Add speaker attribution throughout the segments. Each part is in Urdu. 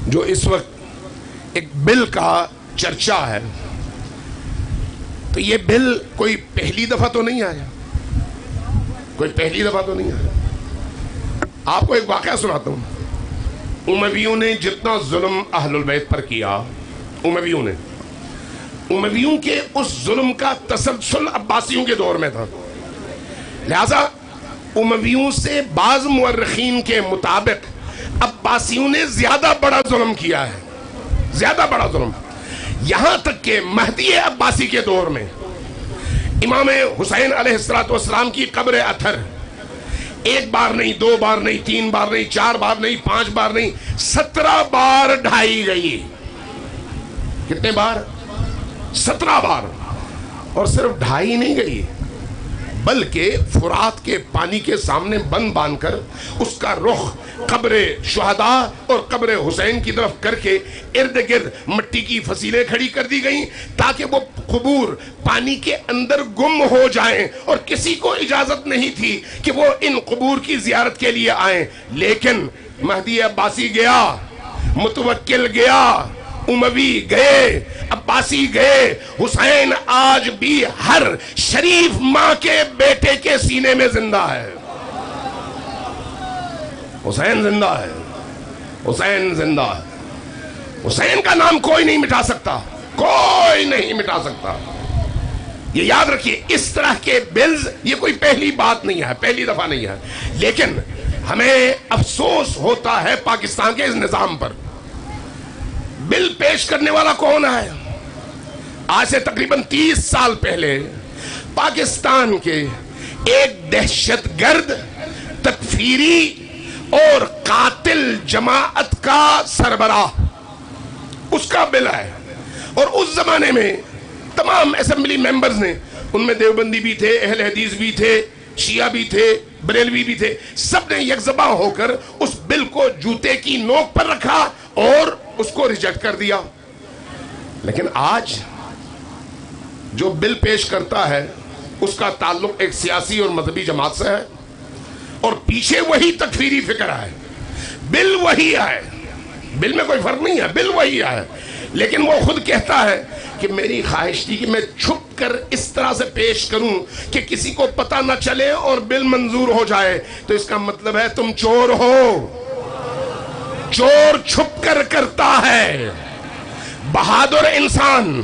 Speaker 1: جو اس وقت ایک بل کا چرچا ہے، تو یہ بل کوئی پہلی دفعہ تو نہیں آیا، کوئی پہلی دفعہ تو نہیں آیا۔ آپ کو ایک واقعہ سناتا ہوں۔ امویوں نے جتنا ظلم اہل البیت پر کیا، امویوں کے اس ظلم کا تسلسل عباسیوں کے دور میں تھا، لہذا امویوں سے بعض مورخین کے مطابق عباسیوں نے زیادہ بڑا ظلم کیا ہے، زیادہ بڑا ظلم، یہاں تک کہ مہدی عباسی کے دور میں امام حسین علیہ السلام کی قبر اطہر ایک بار نہیں، دو بار نہیں، تین بار نہیں، چار بار نہیں، 5 بار نہیں، 17 بار ڈھائی گئی۔ کتنے بار؟ 17 بار۔ اور صرف ڈھائی نہیں گئی، بلکہ فرات کے پانی کے سامنے بند باندھ کر اس کا رخ قبر شہداء اور قبر حسین کی طرف کر کے ارد گرد مٹی کی فصیلیں کھڑی کر دی گئیں تاکہ وہ قبور پانی کے اندر گم ہو جائیں، اور کسی کو اجازت نہیں تھی کہ وہ ان قبور کی زیارت کے لیے آئیں۔ لیکن مہدی عباسی گیا، متوکل گیا، اموی گئے، عباسی گئے، حسین آج بھی ہر شریف ماں کے بیٹے کے سینے میں زندہ ہے۔ حسین زندہ ہے، حسین زندہ ہے۔ حسین کا نام کوئی نہیں مٹا سکتا، کوئی نہیں مٹا سکتا۔ یہ یاد رکھیے، اس طرح کے بلز یہ کوئی پہلی بات نہیں ہے، پہلی دفعہ نہیں ہے، لیکن ہمیں افسوس ہوتا ہے پاکستان کے اس نظام پر۔ بل پیش کرنے والا کون ہے؟ آج سے تقریباً 30 سال پہلے پاکستان کے ایک دہشت گرد، تکفیری اور قاتل جماعت کا سربراہ، اس کا بل ہے۔ اور اس زمانے میں تمام اسمبلی ممبرز نے، ان میں دیوبندی بھی تھے، اہل حدیث بھی تھے، شیعہ بھی تھے، بریلوی بھی تھے، سب نے یکزباں ہو کر اس بل کو جوتے کی نوک پر رکھا اور اس کو ریجیکٹ کر دیا۔ لیکن آج جو بل پیش کرتا ہے اس کا تعلق ایک سیاسی اور مذہبی جماعت سے ہے، اور پیچھے وہی تکفیری فکر ہے، بل وہی ہے، بل میں کوئی فرق نہیں ہے، بل وہی ہے، لیکن وہ خود کہتا ہے کہ میری خواہش تھی کہ میں چھپ کر اس طرح سے پیش کروں کہ کسی کو پتہ نہ چلے اور بل منظور ہو جائے۔ تو اس کا مطلب ہے تم چور ہو، چور چھپ کر کرتا ہے، بہادر انسان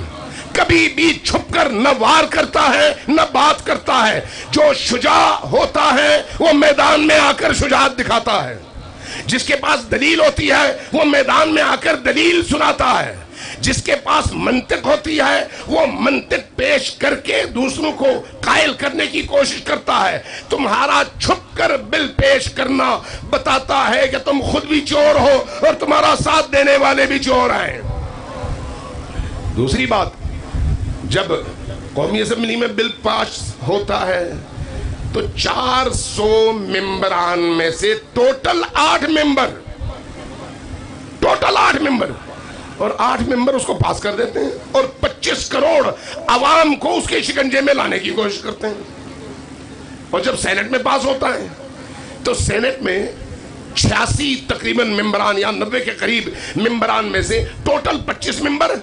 Speaker 1: کبھی بھی چھپ کر نہ وار کرتا ہے نہ بات کرتا ہے۔ جو شجاع ہوتا ہے وہ میدان میں آ کر شجاعت دکھاتا ہے، جس کے پاس دلیل ہوتی ہے وہ میدان میں آ کر دلیل سناتا ہے، جس کے پاس منطق ہوتی ہے وہ منطق پیش کر کے دوسروں کو قائل کرنے کی کوشش کرتا ہے۔ تمہارا چھپ کر بل پیش کرنا بتاتا ہے کہ تم خود بھی چور ہو اور تمہارا ساتھ دینے والے بھی چور ہیں۔ دوسری بات، جب قومی اسمبلی میں بل پاس ہوتا ہے تو 400 ممبران میں سے ٹوٹل 8 ممبر اور 8 ممبر اس کو پاس کر دیتے ہیں، اور 25 کروڑ عوام کو اس کے شکنجے میں لانے کی کوشش کرتے ہیں۔ اور جب سینٹ میں پاس ہوتا ہے تو سینٹ میں 86 تقریباً ممبران یا 90 کے قریب ممبران میں سے ٹوٹل 25 ممبر،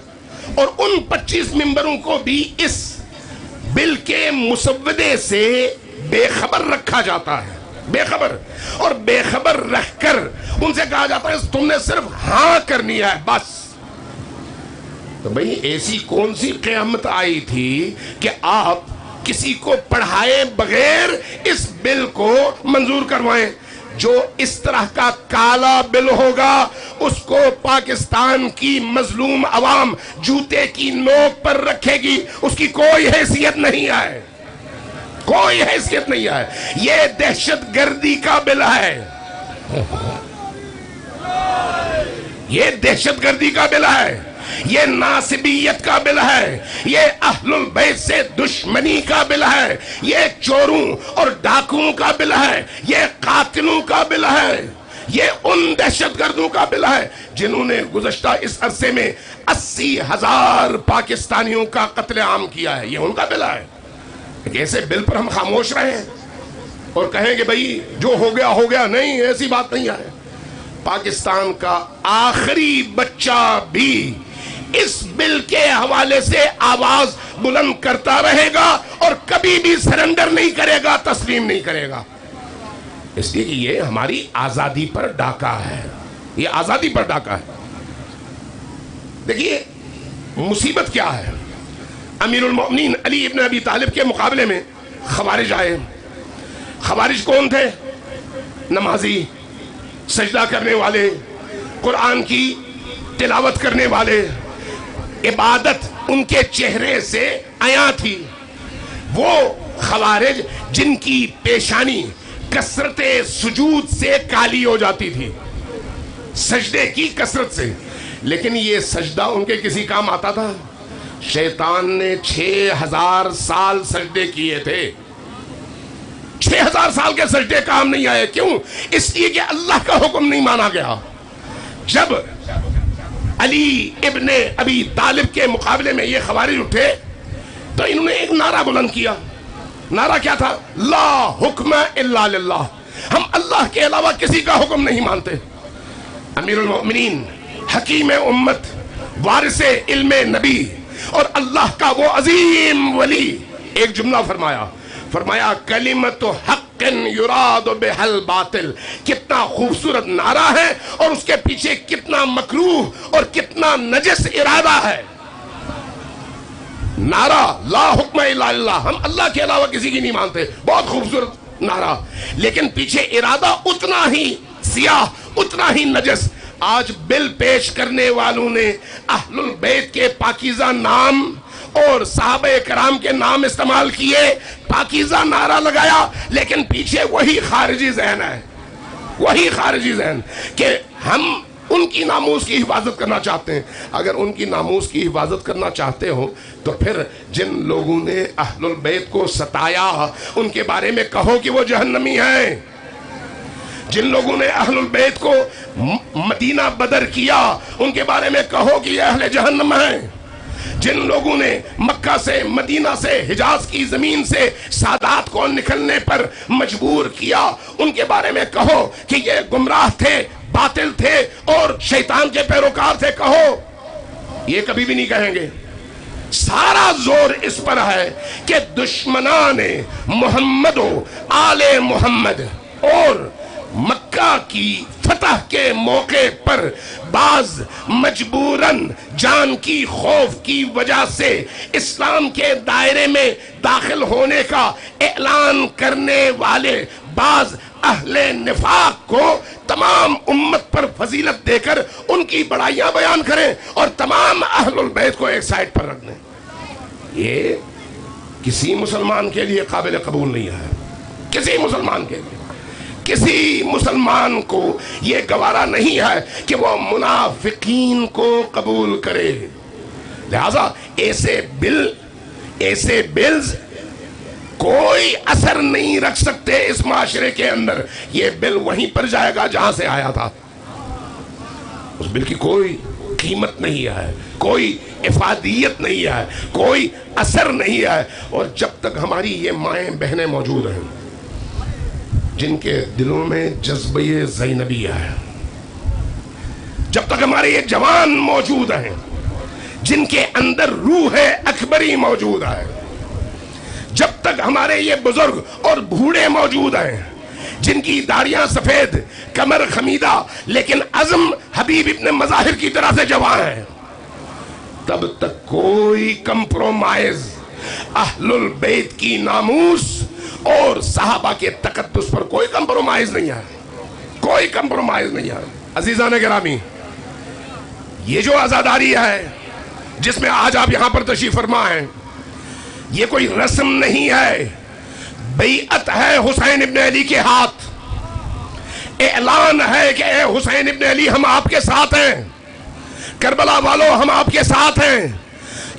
Speaker 1: اور ان 25 ممبروں کو بھی اس بل کے مسودے سے بے خبر رکھا جاتا ہے، بے خبر، اور بے خبر رکھ کر ان سے کہا جاتا ہے تم نے صرف ہاں کرنی ہے بس۔ تو بھئی ایسی کون سی قیامت آئی تھی کہ آپ کسی کو پڑھائے بغیر اس بل کو منظور کروائیں؟ جو اس طرح کا کالا بل ہوگا اس کو پاکستان کی مظلوم عوام جوتے کی نوک پر رکھے گی، اس کی کوئی حیثیت نہیں ہے، کوئی حیثیت نہیں ہے۔ یہ دہشت گردی کا بل ہے، یہ دہشت گردی کا بل ہے، یہ ناصبیت کا بل ہے، یہ اہل البیت سے دشمنی کا بل ہے، یہ چوروں اور ڈاکوؤں کا بل ہے، یہ قاتلوں کا بل ہے، یہ ان دہشت گردوں کا بل ہے جنہوں نے گزشتہ اس عرصے میں 80,000 پاکستانیوں کا قتل عام کیا ہے، یہ ان کا بل ہے۔ ایک ایسے بل پر ہم خاموش رہیں اور کہیں کہ بھئی جو ہو گیا ہو گیا، نہیں، ایسی بات نہیں ہے۔ پاکستان کا آخری بچہ بھی اس بل کے حوالے سے آواز بلند کرتا رہے گا اور کبھی بھی سرنڈر نہیں کرے گا، تسلیم نہیں کرے گا، اس لیے کہ یہ ہماری آزادی پر ڈاکہ ہے، یہ آزادی پر ڈاکہ ہے۔ دیکھیے مصیبت کیا ہے، امیر المؤمنین علی ابن ابی طالب کے مقابلے میں خوارج آئے۔ خوارج کون تھے؟ نمازی، سجدہ کرنے والے، قرآن کی تلاوت کرنے والے، عبادت ان کے چہرے سے عیاں تھی۔ وہ خوارج جن کی پیشانی کثرت سجود سے کالی ہو جاتی تھی، سجدے کی کثرت سے، لیکن یہ سجدہ ان کے کسی کام آتا تھا؟ شیطان نے 6000 سال سجدے کیے تھے، 6000 سال کے سجدے کام نہیں آئے۔ کیوں؟ اس لیے کہ اللہ کا حکم نہیں مانا گیا۔ جب علی ابن ابی طالب کے مقابلے میں یہ خوارج اٹھے تو انہوں نے ایک نعرہ بلند کیا۔ نعرہ کیا تھا؟ لا حکم الا للہ، ہم اللہ کے علاوہ کسی کا حکم نہیں مانتے۔ امیر المؤمنین، حکیم امت، وارث علم نبی اور اللہ کا وہ عظیم ولی، ایک جملہ فرمایا کلمت حق یراد بحل باطل۔ کتنا خوبصورت نعرہ ہے اور اس کے پیچھے کتنا مکروہ اور کتنا نجس ارادہ ہے۔ نعرہ لا حکم الا اللہ، ہم اللہ کے علاوہ کسی کی نہیں مانتے، بہت خوبصورت نعرہ، لیکن پیچھے ارادہ اتنا ہی سیاہ، اتنا ہی نجس۔ آج بل پیش کرنے والوں نے اہل البیت کے پاکیزہ نام اور صحابہ کرام کے نام استعمال کیے، پاکیزہ نعرہ لگایا، لیکن پیچھے وہی خارجی ذہن ہے، وہی خارجی ذہن کہ ہم ان کی ناموس کی حفاظت کرنا چاہتے ہیں۔ اگر ان کی ناموس کی حفاظت کرنا چاہتے ہو تو پھر جن لوگوں نے اہل البیت کو ستایا ان کے بارے میں کہو کہ وہ جہنمی ہیں۔ جن لوگوں نے اہل البیت کو مدینہ بدر کیا ان کے بارے میں کہو کہ یہ اہل جہنم ہیں۔ جن لوگوں نے مکہ سے، مدینہ سے، حجاز کی زمین سے سادات کو نکلنے پر مجبور کیا ان کے بارے میں کہو کہ یہ گمراہ تھے، باطل تھے اور شیطان کے پیروکار تھے، کہو۔ یہ کبھی بھی نہیں کہیں گے۔ سارا زور اس پر ہے کہ دشمنان محمد و آل محمد اور مکہ کی فتح کے موقع پر بعض مجبوراً جان کی خوف کی وجہ سے اسلام کے دائرے میں داخل ہونے کا اعلان کرنے والے بعض اہل نفاق کو تمام امت پر فضیلت دے کر ان کی بڑائیاں بیان کریں اور تمام اہل البیت کو ایک سائٹ پر رکھ دیں۔ یہ کسی مسلمان کے لیے قابل قبول نہیں ہے، کسی مسلمان کے لیے، کسی مسلمان کو یہ گوارا نہیں ہے کہ وہ منافقین کو قبول کرے۔ لہذا ایسے بلز کوئی اثر نہیں رکھ سکتے اس معاشرے کے اندر۔ یہ بل وہیں پر جائے گا جہاں سے آیا تھا، اس بل کی کوئی قیمت نہیں ہے، کوئی افادیت نہیں ہے، کوئی اثر نہیں ہے۔ اور جب تک ہماری یہ مائیں بہنیں موجود ہیں جن کے دلوں میں جذبہ زینبیہ ہے، جب تک ہمارے یہ جوان موجود ہیں جن کے اندر روح اکبری موجود ہے، جب تک ہمارے یہ بزرگ اور بوڑھے موجود ہیں جن کی داڑیاں سفید، کمر خمیدہ، لیکن عزم حبیب ابن مظاہر کی طرح سے جوان ہیں، تب تک کوئی کمپرومائز اہل البیت کی ناموس اور صحابہ کے تقدس پر کوئی کمپرومائز نہیں ہے، کوئی کمپرومائز نہیں ہے۔ عزیزان گرامی، یہ جو عزاداری ہے جس میں آج آپ یہاں پر تشریف فرما ہیں، یہ کوئی رسم نہیں ہے، بیعت ہے حسین ابن علی کے ہاتھ، اعلان ہے کہ اے حسین ابن علی ہم آپ کے ساتھ ہیں، کربلا والوں ہم آپ کے ساتھ ہیں،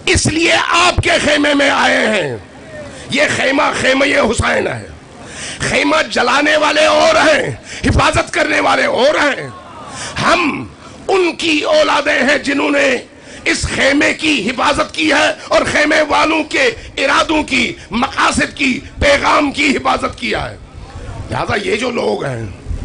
Speaker 1: اس لیے آپ کے خیمے میں آئے ہیں۔ یہ خیمہ حسین ہے، خیمہ جلانے والے اور ہیں، حفاظت کرنے والے اور ہیں۔ ہم ان کی اولادیں ہیں جنہوں نے اس خیمے کی حفاظت کی ہے اور خیمے والوں کے ارادوں کی، مقاصد کی، پیغام کی حفاظت کیا ہے۔ لہذا یہ جو لوگ ہیں